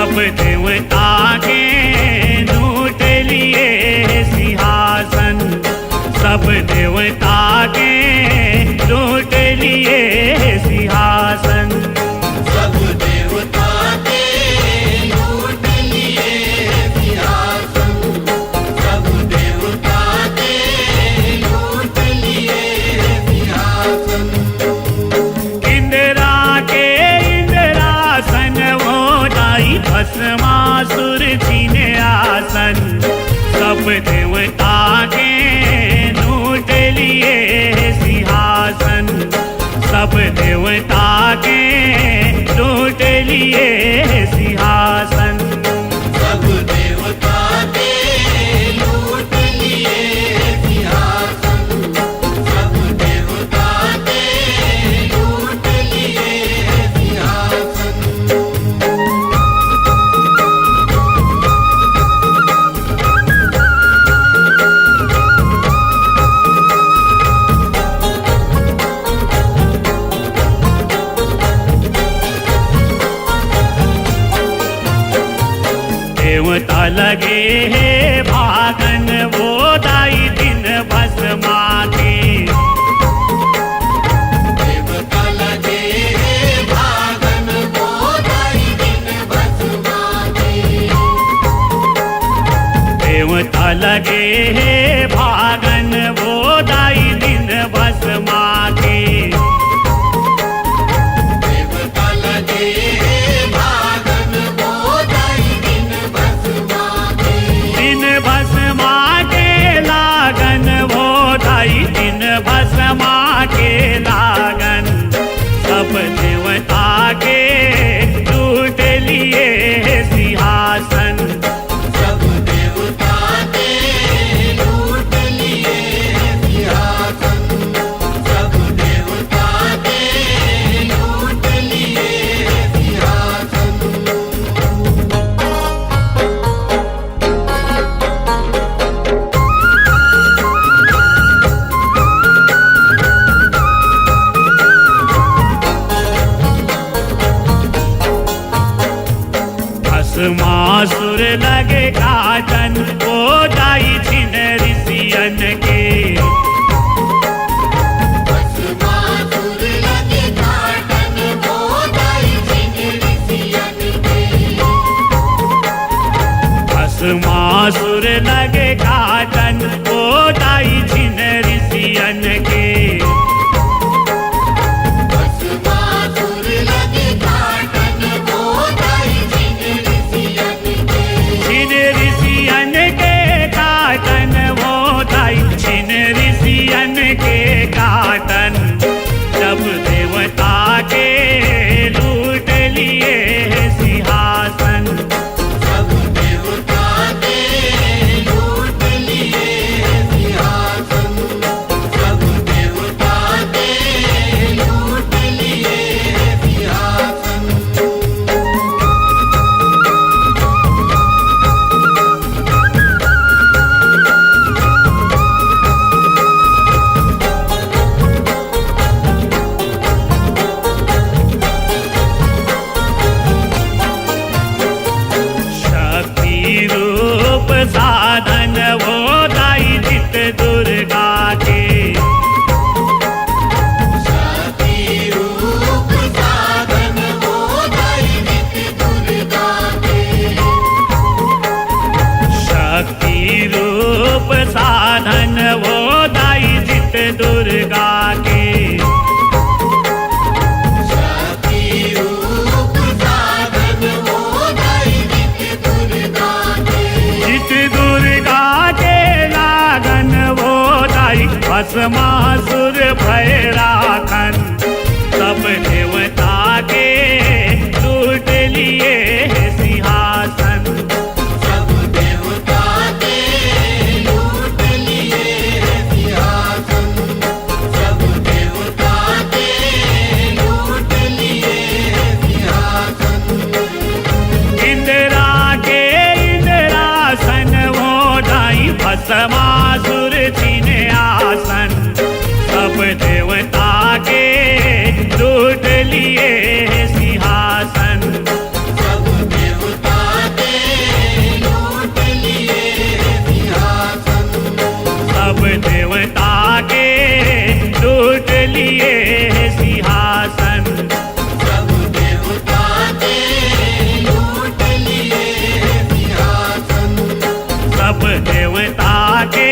सब देवता के लूट लिए सिंहासन, सब देवता के लूट लिए सिंहासन, सब देवता के लूट लिए सिंहासन, सब देवता के लूट लिए सिंहासन। इंदिरा के इंद्रासन वो दाई भस्मासुर छीने आसन, सब देवता के लूट लिए सिंहासन, सब देवता के लूट लिए सिंहासन, सब देवता के लूट लिए सिंहासन, सब देवता के लूट लिए सिंहासन। देवता लगे है भागन वो दाई दिन भस्मा के, देवता लगे भागन वो दाई दिन भस्मा के, देवता लगे है भागन वो दाई दिन भस्मा के, देवता लगे भागन वो दाई दिन भस्मा के, दिन भस्मा के लागन वो दाई दिन भस्मा के लागन, सब देवता के लूट लिए सिंहासन, सब देवता के लूट लिए सिंहासन, सब देवता के लूट लिए सिंहासन। भस्मासुर लगे काटन वो दाई छिन ऋषियन के, भस्मासुर लगे काटन वो दाई छिन ऋषियन के, भस्मासुर लगे काटन वो दाई छिन ऋषियन के, भस्मासुर लगे काटन वो दाई छिन ऋषियन के, छिन ऋषियन के काटन वो दाई छिन ऋषियन के काटन, जब देवता के लूट लिए सिंहासन, सब देवता के लूट लिए सिंहासन, सब देवता के लूट लिए सिंहासन। शक्ति रूप साधन वो दाई जित दुर्गा के, शक्ति रूप साधन वो दाई नित दुर्गा के, शक्ति रूप साधन वो दाई जित दुर्गा के, शक्ति रूप साधन वो दाई नित दुर्गा के, जित दुर्गा के लागन वो दाई भस्मासुर भैराखन, सब देवता के लूट लिए सिंहासन, सब देवता के लूट लिए सिंहासन, सब देवता के लूट लिए सिंहासन। इंदिरा के इंद्रासन वो दाई भस्मासुर छीने आसन, सब देवता के लूट लिए सिंहासन, सब देवता देवता के